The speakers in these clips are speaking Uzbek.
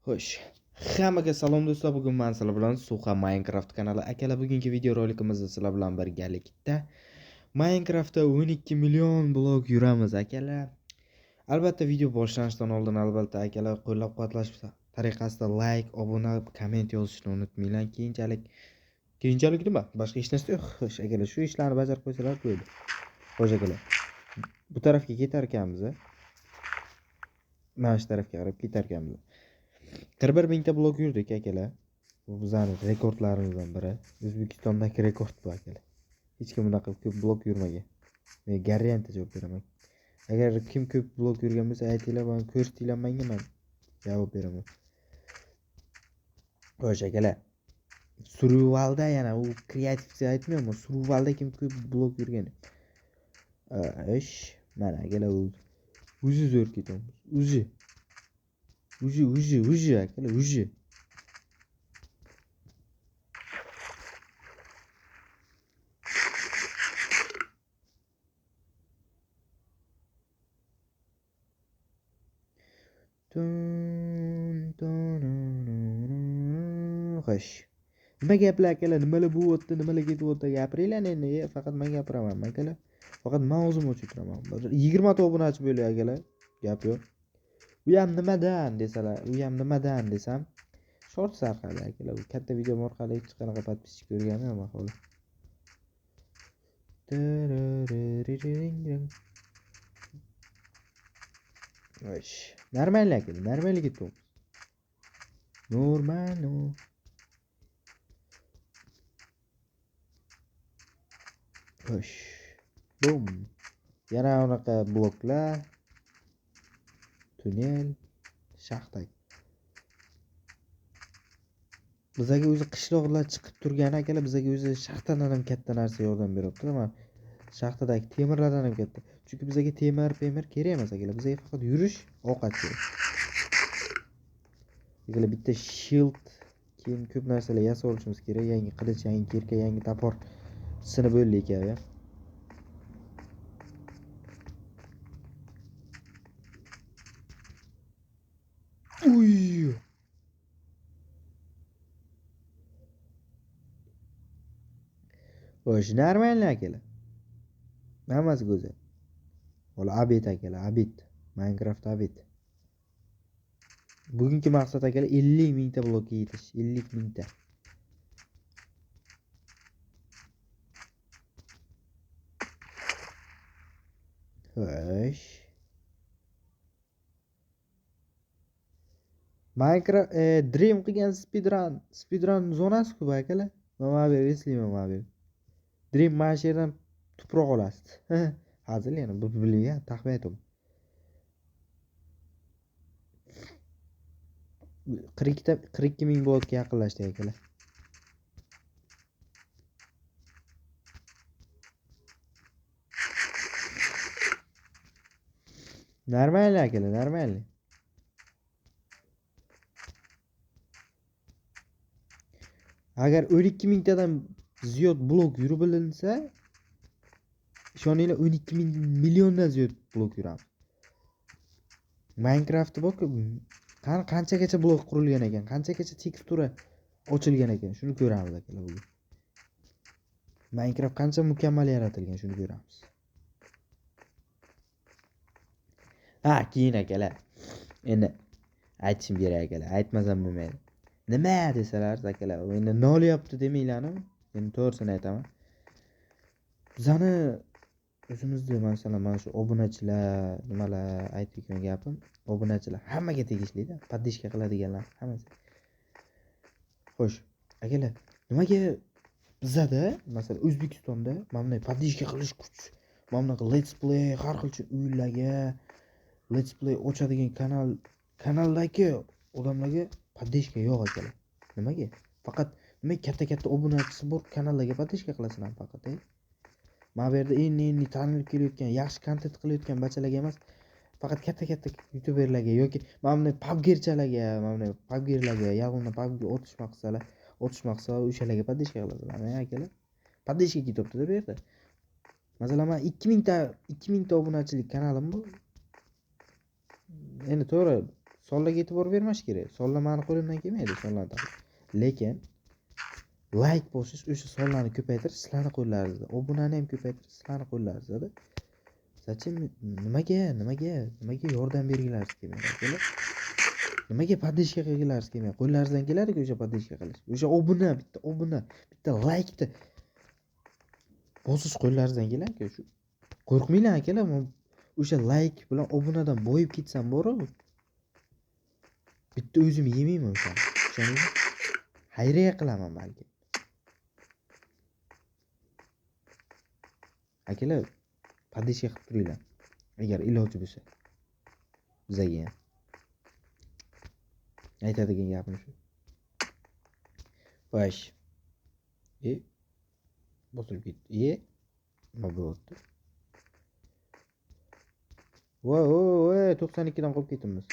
Xo'sh, hammaga salom do'stlar. Bugun men sizlar bilan Suqa Minecraft kanali. Akalar, bugungi video rolikimizda sizlar bilan birgalikda Minecraftda 12 million blok yuramiz akalar. Albatta video boshlanishidan oldin albatta akalar qo'llab-quvvatlash tariqasida like, obuna, komment yozishni unutmanglar. Keyinchalik nima? Boshqa hech narsa yo'q. Xo'sh akalar, shu ishlarni bajarib qo'ysalar bo'ldi. Xo'sh akalar, bu tarafga ketar ekanmiz. Mana shu tarafga qarab ketar ekanmiz. 41 mingta blok yurdik akalar. Bu bizning rekordlarimizdan biri. O'zbekistondagi rekord bu akalar. Hech kim bunaqa ko'p blok yurmagan. Men garantiya javob beraman. Agar kim ko'p blok yurgan bo'lsa, aytinglar, men ko'rsatinglar menga, men javob beraman. Xo'sh akalar. Survivalda yana u kreativ aytmayman, survivalda kim ko'p blok yurgan. Mana akalar o'zi zo'r ketamiz. O'zi akalar, o'zi. Xo'sh. Nima gaplar akalar, nimalar bo'lyapti, nimalar ketyapti, gapiringlar endi. Faqat men gapiraman akalar. Faqat men o'zim ochib turaman. 20 ta obunachi bo'ling akalar. Gap yo'q. U ham nimadan desalar, u ham nimadan desam, short sarqali akalar. U katta video orqali hech qanaqa podpischik ko'rganim yo'q hali. Xo'sh. Normal akalar, normal ketyapmiz. Normal. Xo'sh. Bum. Yana unaqa bloklar. Tunnel, shaxtak. Bizga o'zi qishloqlar chiqib turgan akalar, bizga o'zi shaxtadan ham katta narsa yordam beryapti. Mana shaxtadagi temirlardan ham katta. Chunki bizga temir kerak emas akalar. Bizga faqat yurish, ovqat kerak. Akalar, bitta shield, keyin ko'p narsalar yasab olishimiz kerak. Yangi qilich, yangi kirka, yangi tapor sinib o'ldi ekan ya. Uy. Xo'sh, normal akalar. Hammasi go'zal. Ola abet akalar, abet. Minecraft abet. Bugungi maqsad akalar 50 mingta blokka yetish, 50 mingta. Xo'sh. Minecraft Dream qilgan speedrun zonasi-ku bu akalar. Mana bu eslayman. Dream mana shu yerdan tuproq olasiz. Hazil yana bu bilgan, taxmin aytaman. 42 ming blokka yaqinlashdik akalar. Normal akalar, normal. Agar 12 mingtadan ziyod blok yurib bilinsa, ishoninglar 12 milliondan ziyod blok yuramiz. Minecraft bu qanchagacha blok qurilgan ekan, qanchagacha tekstura ochilgan ekan, shuni ko'ramiz akalar bugun. Minecraft qancha mukammal yaratilgan, shuni ko'ramiz. Keyin akalar. Endi aytishim kerak akalar, aytmasam bo'lmaydi. Nima desalar akalar, endi nolyapti demanglarmi? Endi to'g'risini aytaman. Bizani o'zimizda masalan mana shu obunachilar, nimalar aytgan gapim, obunachilar hammaga tegishli-da, podpishka qiladiganlar hammasi. Xo'sh, akalar, nimaga bizada, masalan O'zbekistonda mana bunday podpishka qilish kuch, mana bunaqa let's play har xil uylarga let's play ochadigan kanaldagi odamlarga podpishka yo'q akalar. Nimaga? Faqat nima katta obunachisi bor kanallarga podpishka qilasan ham faqat. Mana bu yerda endi tanilib kelayotgan, yaxshi kontent qilayotgan bachalarga emas, faqat katta youtuberlarga yoki mana bunday pubgirchalarga, yolg'onda pubg o'tishmoqsa, o'shalarga podpishka qiladilar. Akalar, podpishka ketyapti-da bu yerda. Masalan, men 2000 ta obunachilik kanalim bor. Endi to'g'ri, sonlarga e'tibor bermash kerak. Sonlar meni qo'limdan kelmaydi sonlardan. Lekin like bosish o'sha sonlarni ko'paytirish sizlarni qo'llaringizda. Obunani ham ko'paytirish sizlarni qo'llaringizda. Zachем nimaga yordam bergilaringiz kelmaydi akalar? Nimaga podishka qilgilaringiz kelmaydi? Qo'llaringizdan keladi-ku o'sha podishka qilish. O'sha obuna, bitta like bosish qo'llaringizdan keladi-ku shu. Qo'rqmanglar akalar, o'sha like bilan obunadan boyib ketsam bor-ku. Bitta o'zim yemayman o'shani. Tushundingizmi? Xayriya qilaman balki. Akalar, podishka qilib turinglar. Agar iloji bo'lsa. Bizga ham. Aytadigan gapim shu. Vosh. Bosilib ketdi. Nima bo'ldi? Voy, 92 dan qolib ketdimiz.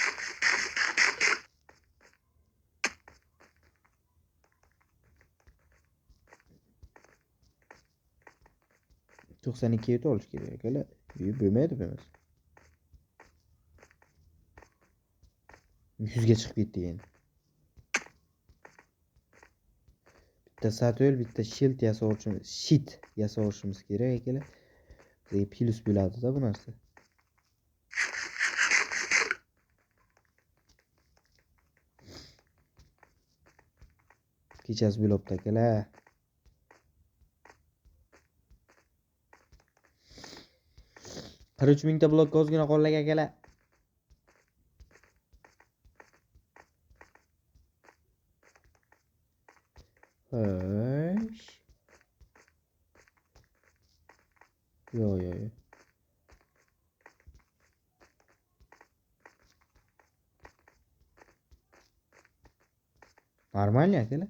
To'qson ikkiga yetib olish kerak akalar. Bo'lmaydi bo'lmas. 100 ga chiqib ketdi endi. Bitta satvel, bitta shield yasavorishimiz kerak akalar. Bizga plus bo'ladi-da bu narsa. Kechasi bo'libdi akalar. Qirq mingta blokka ozgina qolgan akalar. Hoş. Yo. Normal ya akalar.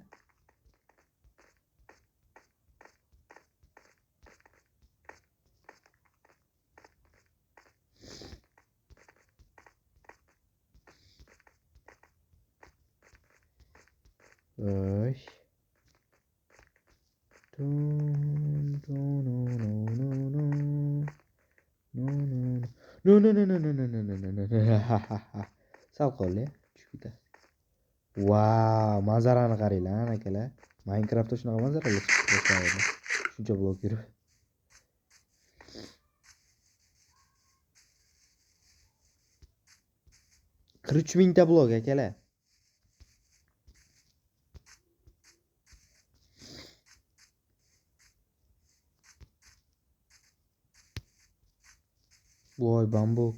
Hoş. No. Sal qoldi, tushib ketadi. Wow, manzarani qaranglar akalar. Minecraftda shunaqa manzaralar chiqib turadi. Shuncha blok yurib. 43 mingta blok akalar. Voy bambuk.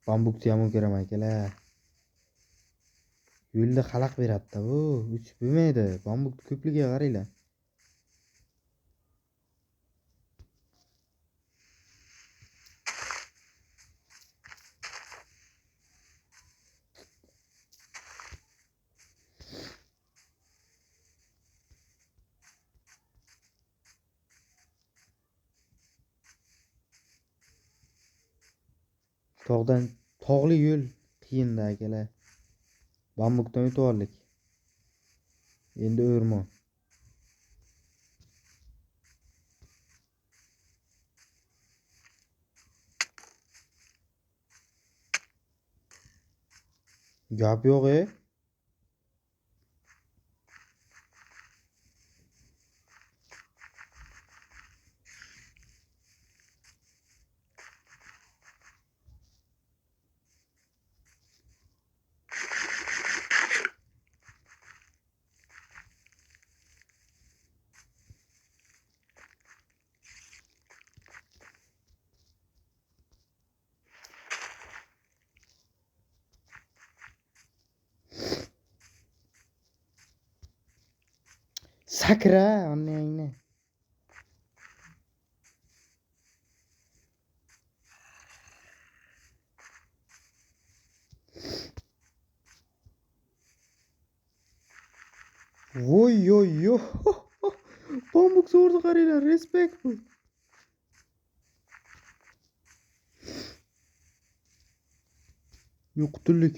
Bambukni ham ko'raman akalar. Yo'lda xalaq beradi-da bu. Uchib bo'lmaydi. Bambuk ko'pligiga qaranglar. Tog'li yo'l qiyin-da akalar. Bambukdan o'tib oldik. Endi o'rmon. Gap yo'q-e. Sakra onangni. Voy. Bambuk zo'rni qaranglar, respekt bu. Yo'q qutullik.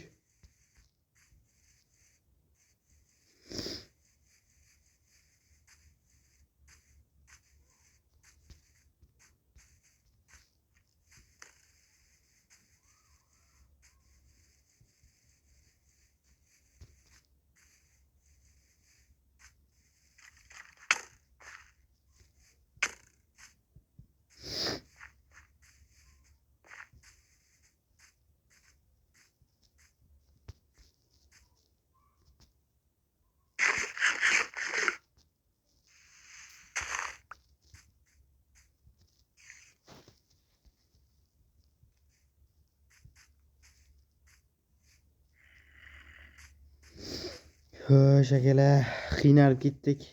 Xo'sh akalar, qiynalib ketdik.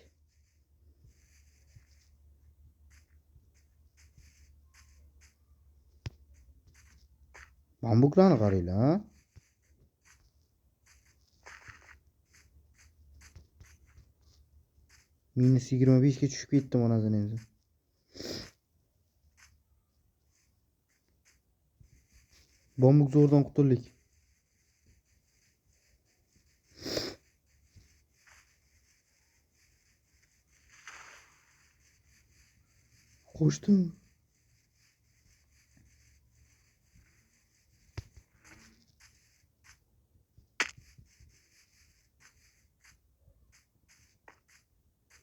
Bambuklarni qaranglar, ha? -25 ga tushib ketdim onasini endi. Bambuk zo'rdan qutuldik. Qo'shdim.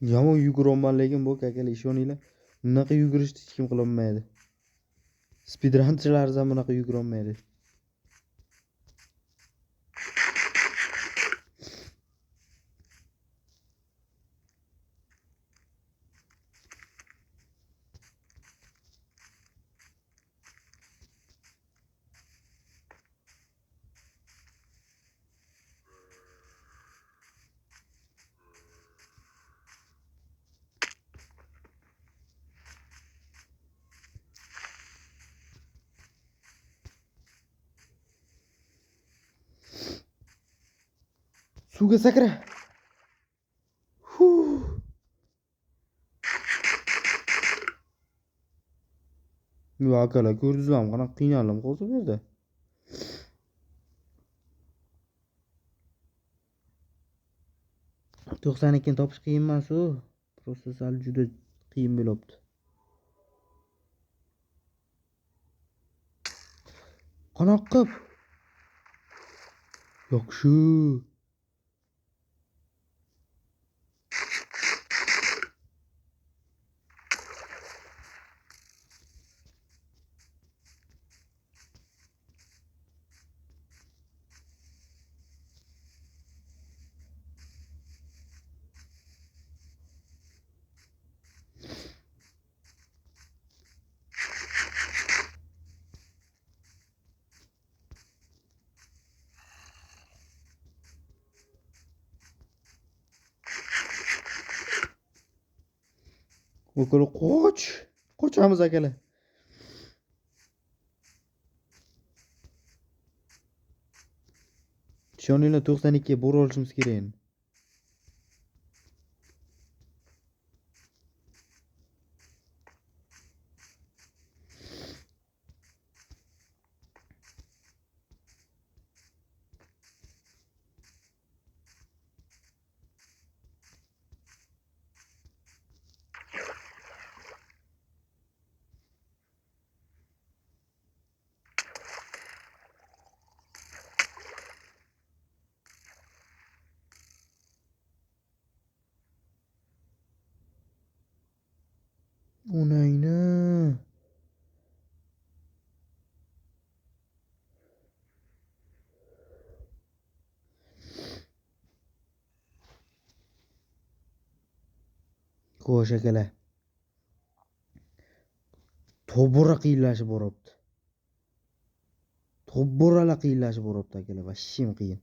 Yomon yugurolman, lekin bu akalar ishoninglar, bunaqa yugurishni hech kim qilolmaydi. Speedrunchilar ham bunaqa yugurolmaydi. Suvga sakra. Yo akalar, ko'rdingizmi qanaqa qiynaldim hozir bu yerda. To'qson ikkini topish qiyin emas u. Просто sal juda qiyin bo'libdi. Qanaqa qilib? Yo'q shu. O'kol qoch. Qochamiz akalar. Ishoninglar 92 ga bora olishimiz kerak endi. Onayni. Xo'sh akalar. Tobora qiyinlashib boryapti. Tobora qiyinlashib boryapti akalar, vashim qiyin.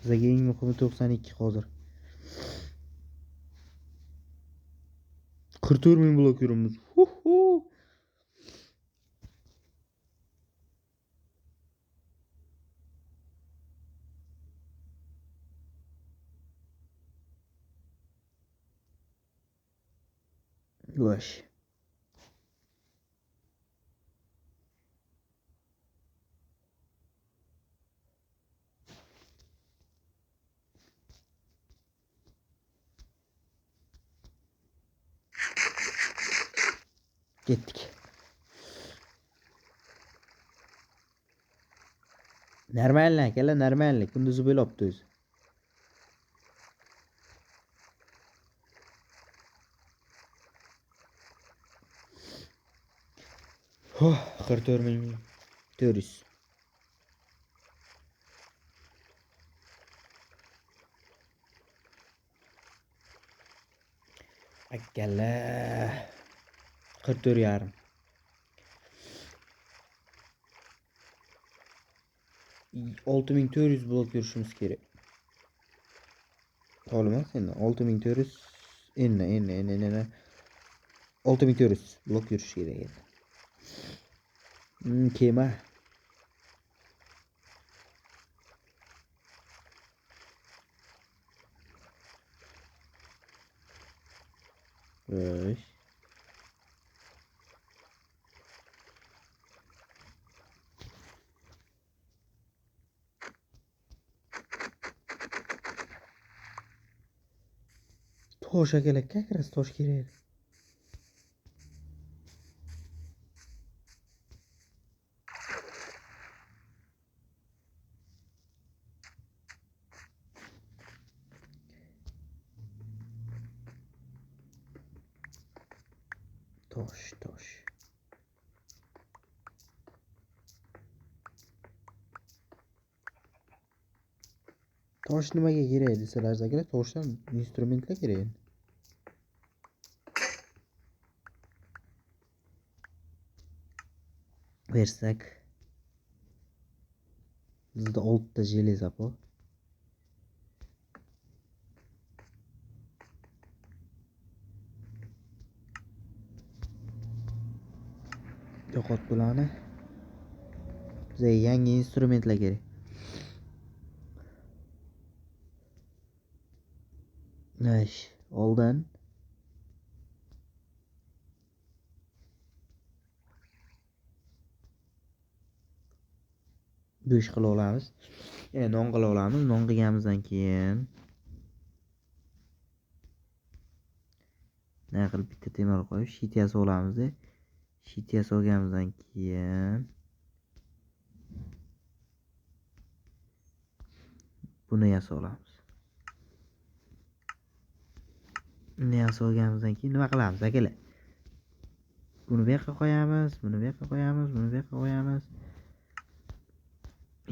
Bizga eng muhimi 92 hozir. 44.000 blok yurimiz. Yo'sh. Ketdik. Normalni akalar, normalni. Kunduzi bo'libdi o'zi. Oh, 44.400. Akalar. 44,5. 6400 blok yurishimiz kerak. To'g'rimi? Endi 6400 endi 6400 blok yurish kerak edi. Kema. Xo'sh. Tosh kerak, как раз tosh kerak. Tosh. Tosh nimaga kerak desalar, aka, toshdan instrumentlar kerak. Versak. Bizda 6 ta железо bor. Yo'qot bularni. Bizga yangi instrumentlar kerak. Nash, oldin bu ish qila olamiz. Non qila olamiz. Non qilganimizdan keyin nima qilib bitta temir qo'yib shit yasab olamiz. Shit yasab olganimizdan keyin buni yasab olamiz. Buni yasab olganimizdan keyin nima qilamiz, akalar? Buni bu yoqqa qo'yamiz, buni bu yoqqa qo'yamiz, buni bu yoqqa qo'yamiz.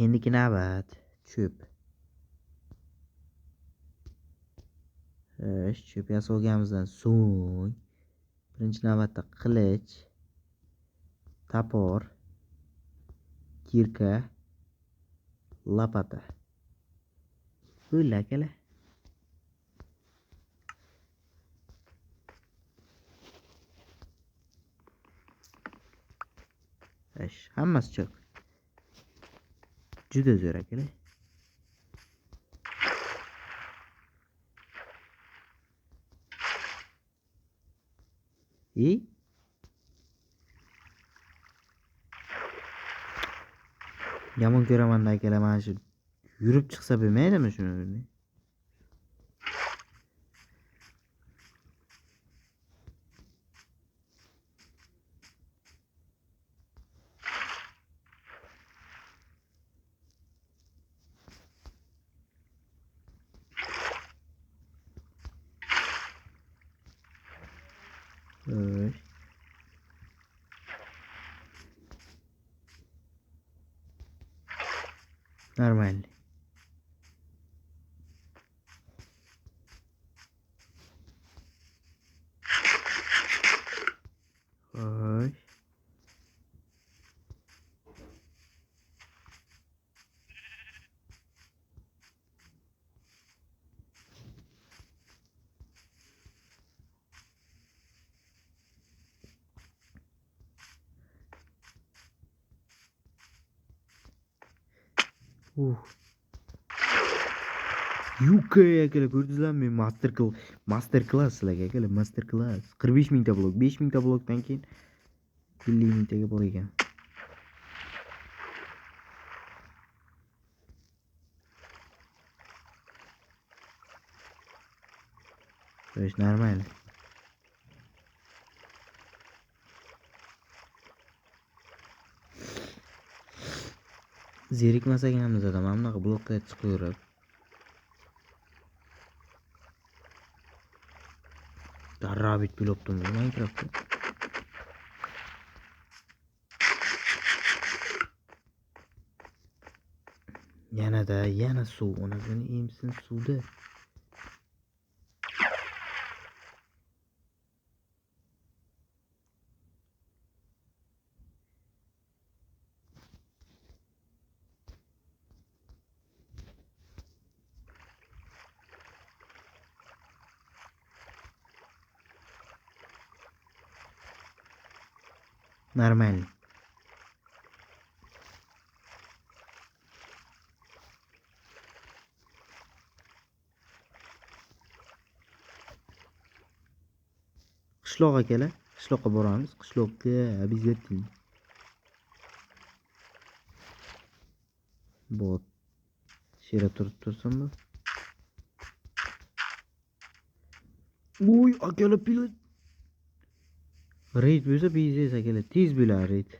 Endiki navbat cho'p. Cho'p yasab olganimizdan so'ng birinchi navbatda qilich, tapor, kirka, lapata. Bo'ldi akalar. Hammasi chiq. Juda zo'r akalar. Yomon ko'raman akalar, mana shu yurib chiqsa bo'lmaydimi shuni? Нормально. Ой. UK akalar, ko'rdingizlarmi? Master class sizlarga akalar, master class. 45 mingta blok, 5 mingta blokdan keyin 50 mingtaga bor ekan. Bo'sh normal. Zerikmas ekanmiz adam, mana bunaqa blokka chiqaverib. Darrabit pilotdim Minecraftda. Yana suv, onasini emsin suvda. Нормально. Qishloqqa kela. Qishloqqa boramiz. Qishloqqa обязательно. Bot. Shera turib tursinmi? Uy, akalar pilot. Reyd bo'lsa biznes akalar tez bo'lar reyd.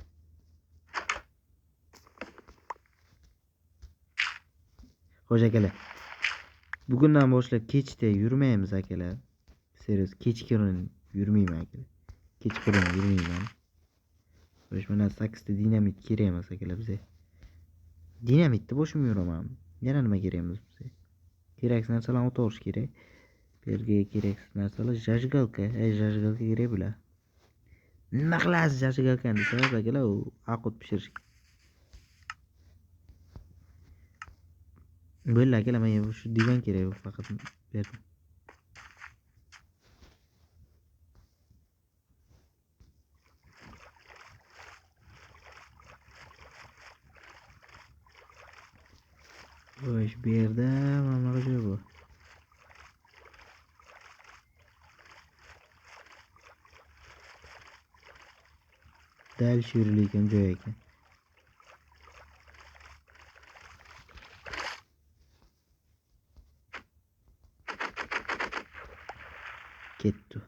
Xo'sh akalar. Bugundan boshlab kechda yurmaymiz akalar. Serios, kechqurun yurmayman akalar. Kechqurun yurmayman. Xo'sh, mana 8 ta dinamit kerak emas akalar bizga. Dinamitni boshim yuraman. Yana nima kerak emas bizga? Kerak narsalarni o'tirish kerak. Bu yerga kerak narsalar zajgalka. Zajgalka kerak bular. Nima qilasiz zajgalkani desangiz akalar, u aqut pishirish. Bo'ldi akalar, menga shu divan kerak faqat berdim. Xo'sh, bu yerda mana joy bor. Dal shurilayotgan joy ekan. Ketdi.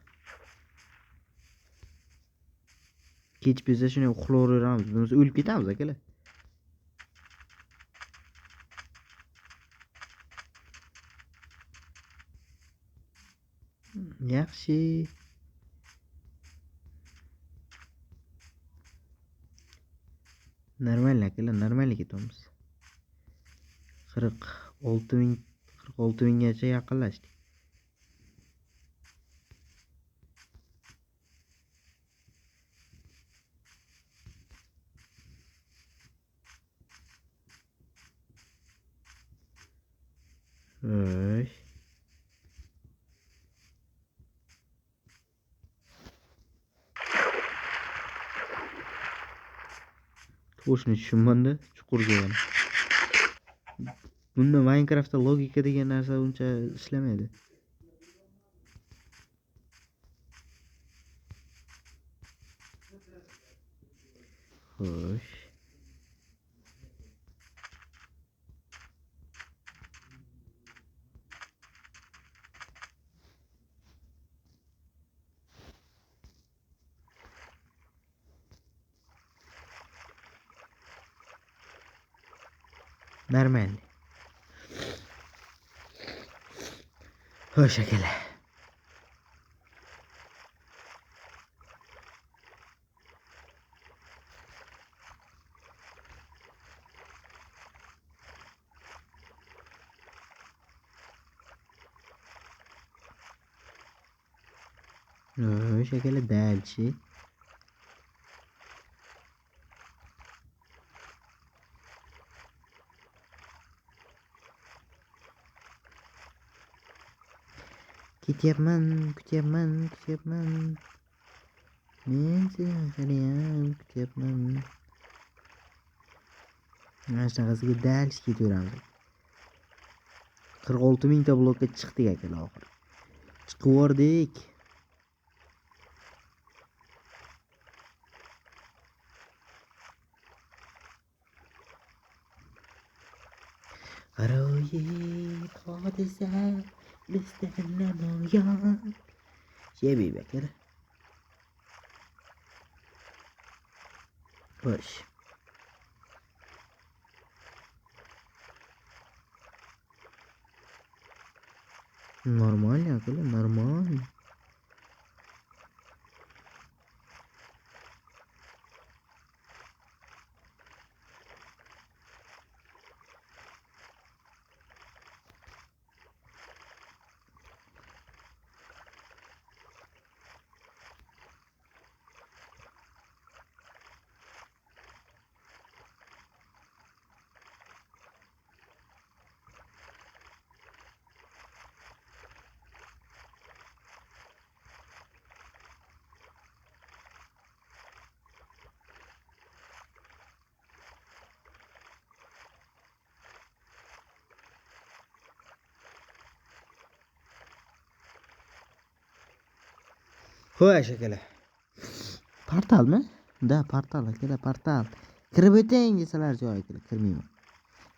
Kech bo'lsa shuni uxlayveramiz. Biz o'lib ketamiz akalar. Yaxshi. Normal akalar, normal ketamiz. 46 minggacha yaqinlashdik. Xo'sh. To'shni tushunmanda, chuqurga yana. Bunda Minecraftda logika degan narsa uncha ishlamaydi. Xo'sh. Normal. Xo'sh akalar. Xo'sh akalar, dalchi. Kutyapman. Men seni qariyam kutyapman. Mana shunaqasiga dalch ketaveramiz. 46 mingta blokka chiqdik akalar oxiri. Chiqvordik. G'aroyib hodisa bizda namoyon. Shebi akalar. Xo'sh. Normal akalar, normal. Xo'sh akalar. Portalmi? Da, portal akalar, portal. Kirib o'tang desalar joy akalar, kirmayman.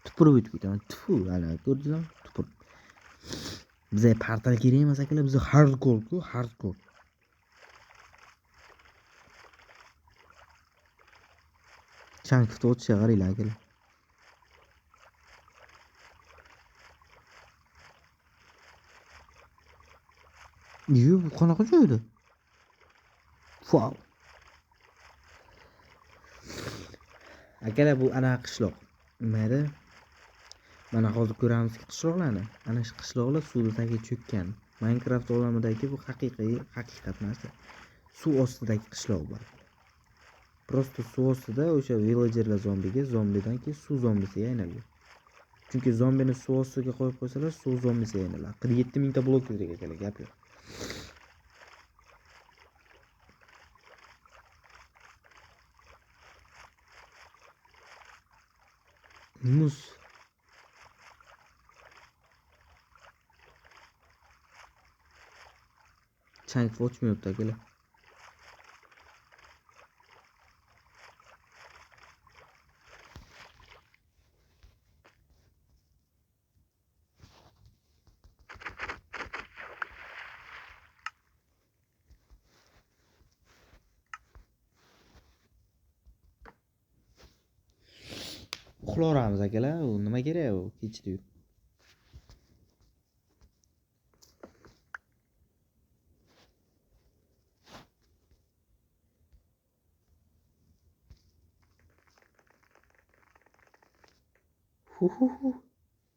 Tupurib o'tib ketaman. Tfu, ana ko'rdingizmi? Tupur. Bizga portal kerak emas akalar, bizga hardcore-ku, hardcore. Chankifni o'tishiga qaranglar akalar. Yo'q, bu qanaqa joyda? Wow. Akalar, bu ana qishloq. Nima edi? Mana hozir ko'ramizki qishloqlarni. Ana shu qishloqlar suvda tagiga cho'kkan. Minecraft olamidagi bu haqiqat narsa. Suv ostidagi qishloq bor. Prosta suv ostida o'sha villagerlar zombidan keyin suv zombisiga aylangan. Chunki zombini suv ostiga qo'yib qo'ysalar, suv zombisiga aylanadi. 47 mingta blok kerak akalar, gap yo'q. Muz. Chang ochmayapti akalar. Uxlaveramiz akalar, u nima kerak u kechdi-yu.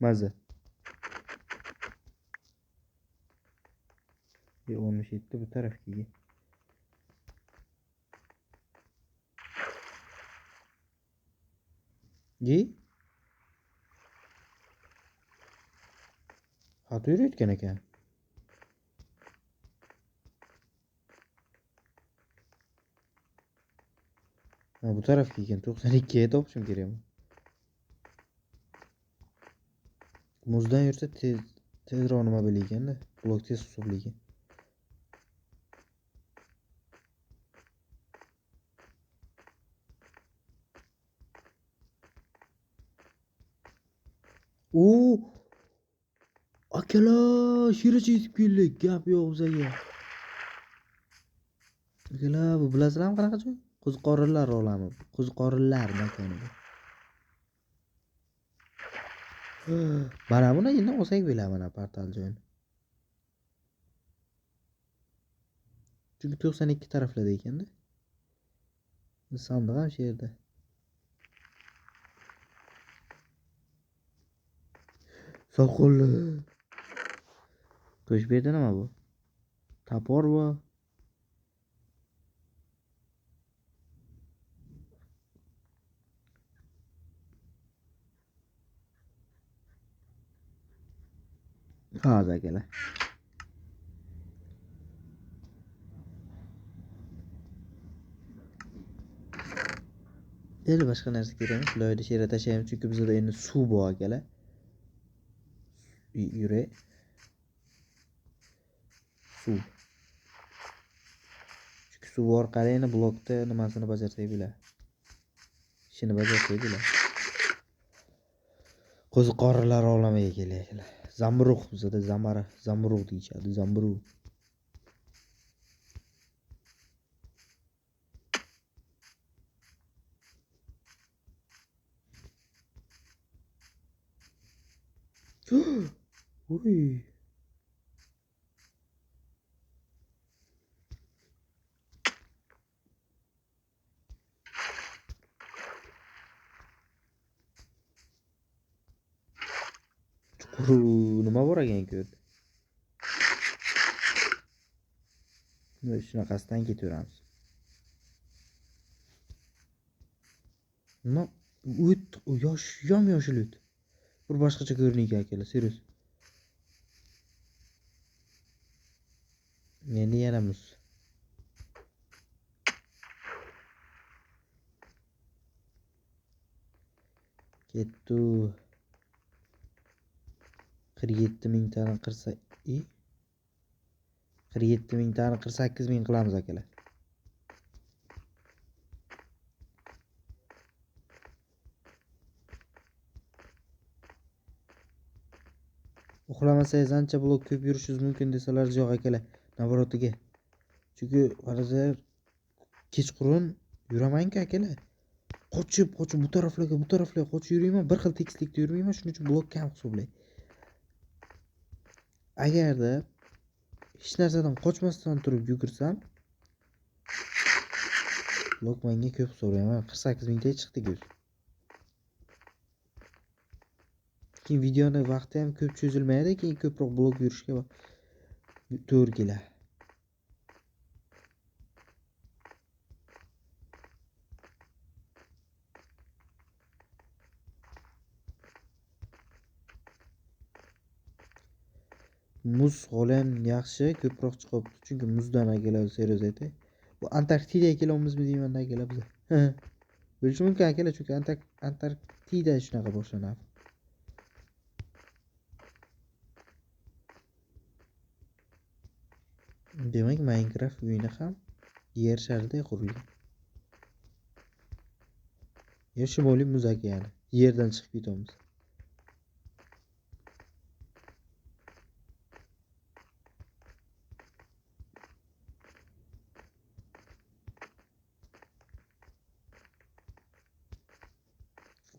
Maza. 17 bu tarafga. Gi? Xato yurayotgan ekan. Bu tarafga ekan, 92 ga topishim kerakmi? Muzdan yursa tezroq nima bo'layotganda, blok tez hisoblaygan. Akalar, shiracha yetib keldik. Gap yo'q bizga. Akalar, bu bilasizlarmi qanaqa joy? Qo'ziqorinlar olami. Qo'ziqorinlar makoni bu. Mana buni endi olsak bo'ladi mana portal joyini. Chunki 92 taraflarda ekanda. Sandiq ham shu yerda. Soqolli. Qo'sh bu yerda nima bu? Tapor bu. Hozir akalar. Endi boshqa narsa kerakmi? Loyda shera tashlaymiz chunki bizda endi suv bor akalar. Yuray. Suv. Chunki suv orqali endi blokda nimasini bajarsak bo'ladi. Ishini bajarsak bo'ladi. Qo'ziqorinlar olamiga kelayaptilar. Zamburug' bizda zamburug' deyishadi, zamburug'. Uy. Nima bor ekan-ku? Shunaqasidan ketaveramiz. Nima? O't, yom-yoshil o't. Bir boshqacha ko'rinayotgan akalar, serios. Endi yana muz. Ketdi. 47 mingtani qirsa, 47 mingtani 48 ming qilamiz akalar. Uxlamasangiz ancha blok ko'p yurishingiz mumkin desalar yo'q akalar. Navorotiga. Chunki hozir kechqurun yuraman-ku akalar. Qochib bu taraflarga qochib yurayman. Bir xil tekislikda yurmayman, shuning uchun blok kam hisoblayman. Agarda hech narsadan qochmasdan turib yugursam, blok menga ko'p hisoblayman. 48 mingta chiqdi-ku. Keyin videoni vaqti ham ko'p cho'zilmaydi, keyin ko'proq blok yurishga to'g'ri keladi. Muz holi ham yaxshi, ko'proq chiqyapti. Chunki muzdan akalar serozaydi. Bu Antarktidaga kelamizmi deyman akalar biz. Bo'lishi mumkin akalar, chunki Antarktida shunaqa boshlanadi. Demak, Minecraft uyini ham yer sharida qurilgan. Yer shimoliy muz okeani. Yerdan chiqib ketamiz.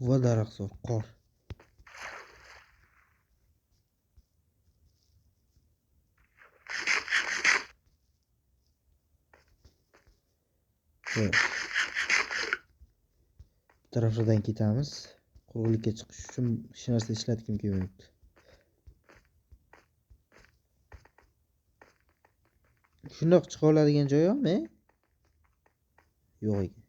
Va daraxtzor, qor. Taraflardan ketamiz. Quruqlikka chiqish uchun hech narsa ishlatgim kelmayapti. Shundoq chiqa oladigan joy yo'qmi? Yo'q ekan.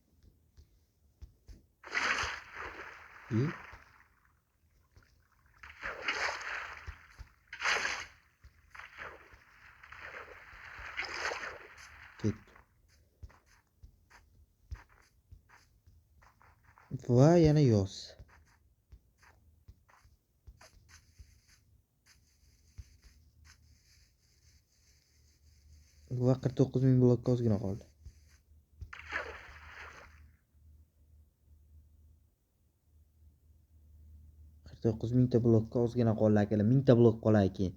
Va yana yoz. Va 49 ming blokka ozgina qoldi. 49 mingta blokka ozgina qoldi akalar. 1000ta blok qoladi keyin.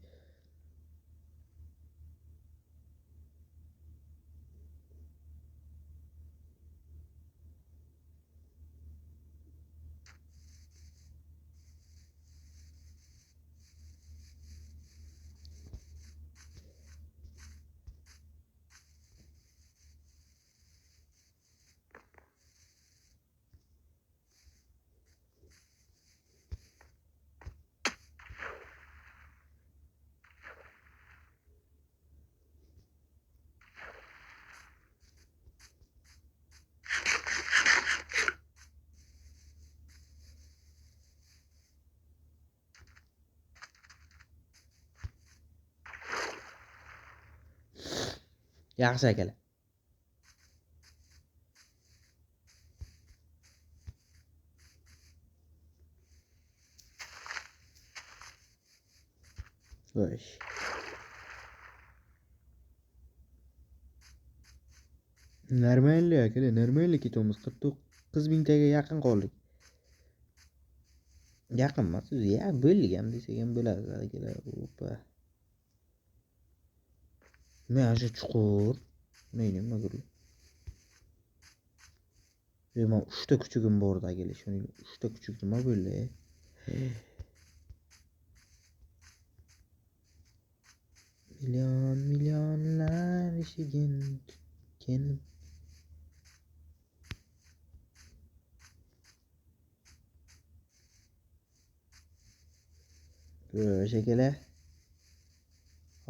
Yaxshi akalar. Voy. Normalli akalar, normalli ketamiz. 49 mingtaga yaqin qoldik. Yaqin emas, ya bo'lgan desak ham bo'ladi akalar. Opa. Men shu chuqur. Nima qilib? Men 3 ta kuchugim bor edi akalar. Shuning 3 ta kuchuk nima bo'ldi? Millionlar ishigin kelib. Shekilli.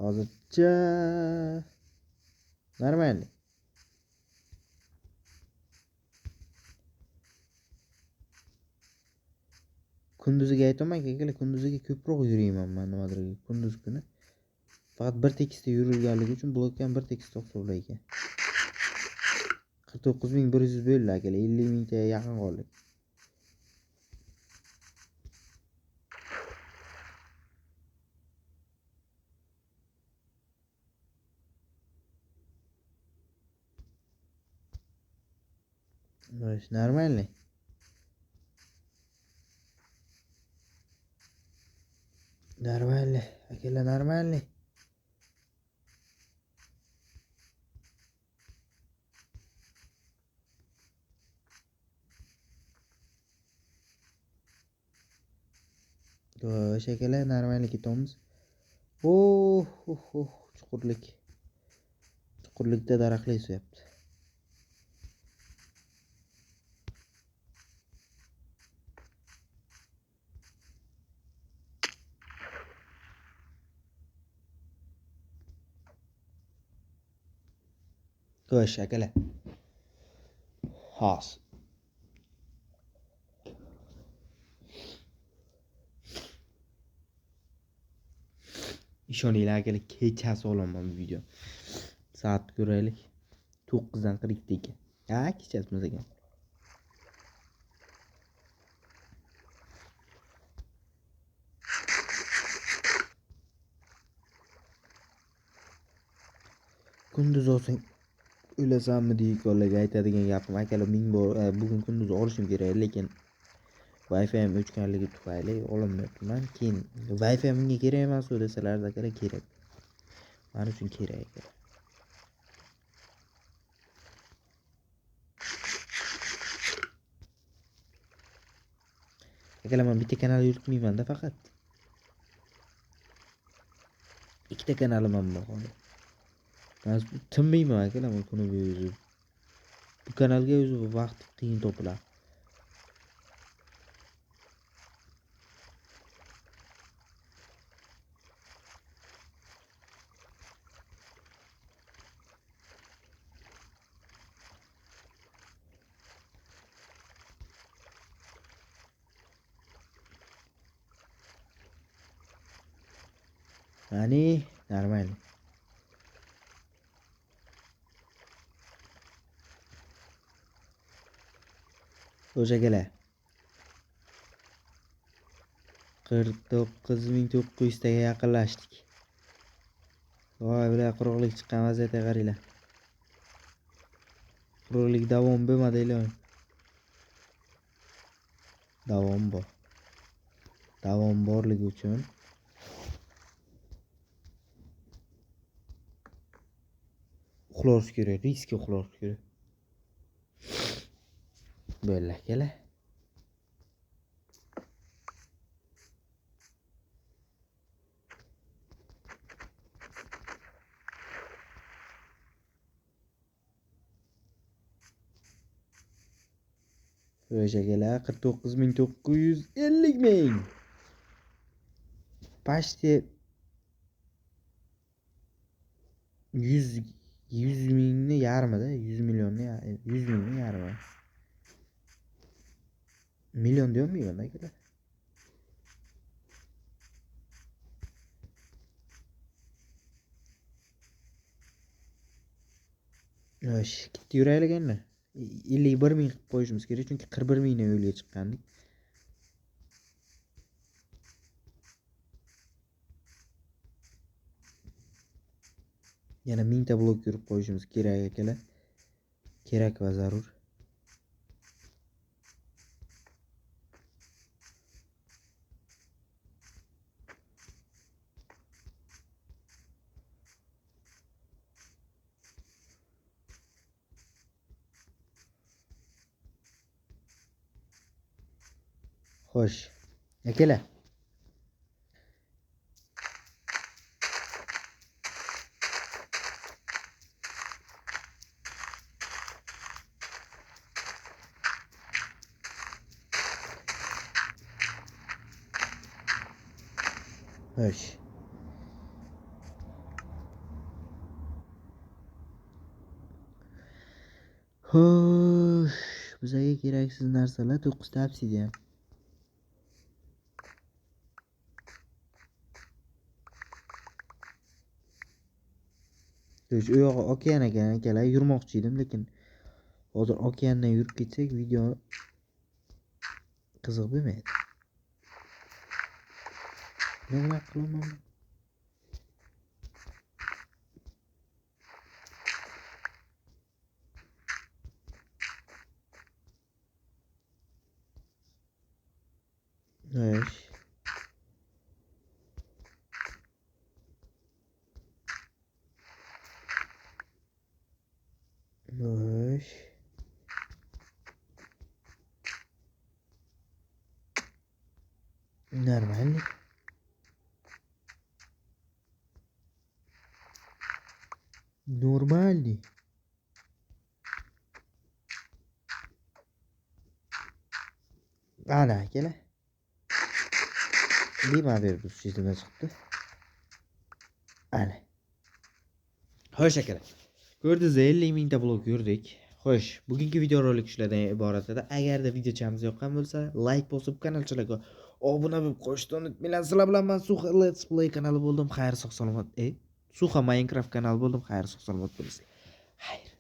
Hozircha normal. Kunduziga aytaman akalar, kunduziga ko'proq yurayman men nimadir kunduz kuni. Faqat bir tekisda yurilganligi uchun blokka ham bir tekisda hisoblaykan. 49100 bo'ldi akalar, 50 mingtaga yaqin qoldik. Xo'sh, нормальный. Нормальный. Akalar нормальный. Xo'sh, akalar нормальный ketamiz. Chuqurlik. Chuqurlikda daraxtlar o'syapti. Xo'sh, akalar. Hos. Ishoninglar akalar, kechasi olaman bu video. Soat ko'raylik. 9dan 42 ekan. Ha, kechasi emas ekan. Kunduz olsang o'lasanmi deykolarga aytadigan gapim akalar ming bor. Bugun kunduz olishim kerak, lekin Wi-Fi'm o'chganligi tufayli ololmayapman. Keyin Wi-Fi menga kerak emas desalar akalar kerak. Men uchun kerak akalar. Akalar men bitta kanal yuritmayman-da faqat. Ikkita kanalim ham bor hozir. Men tinmayman akalar men kuni bo'yi. Bu kanalga o'zi vaqt qiyin topiladi. Ani нормально. O'sha akalar 49.900 taga yaqinlashdik. Voy, bular quruqlik chiqqan vaziyatga qaranglar. Quruqlik davom bo'lmadi iloyim. Davom bor. Davom borligi uchun uxlash kerak, riskga uxlash kerak. Bo'ldi akalar. O'sha akalar 49.950 ming. Почти 100 mingni yarmida, 100 millionni 100 mingni yarmi. Million deyolmayman akalar. Yosh, ketdi yuraylik endi. 51 ming qilib qo'yishimiz kerak, chunki 41 mingdan yo'lga chiqqandik. Yana 1000 ta blok yurib qo'yishimiz kerak akalar. Kerak va zarur. Xo'sh, akalar. Xo'sh. Xo'sh, bizga keraksiz narsalar 9 ta obsidian. Xo'sh, u yog'i okean ekan akalar, yurmoqchi edim, lekin hozir okeandan yurib ketsak video qiziq bo'lmaydi. Nima qilaman? Xo'sh. Xo'sh. Нормально. Нормальный. Ana kela. Bemalol bu chetida chiqdi. Ana. Xo'sh akalar. Ko'rdingiz, 50 mingta blog ko'rdik. Xo'sh, bugungi videorolik shulardan iborat edi. Agarda videochamiz yoqqan bo'lsa, like bosib, kanalchalarga obuna bo'lib qo'yishni unutmanglar. Sizlar bilan men Suxa Let's Play kanali bo'ldim. Xayr, sog' salomat. Suxa Minecraft kanali bo'ldim. Xayr, sog' salomat bo'linglar. Xayr.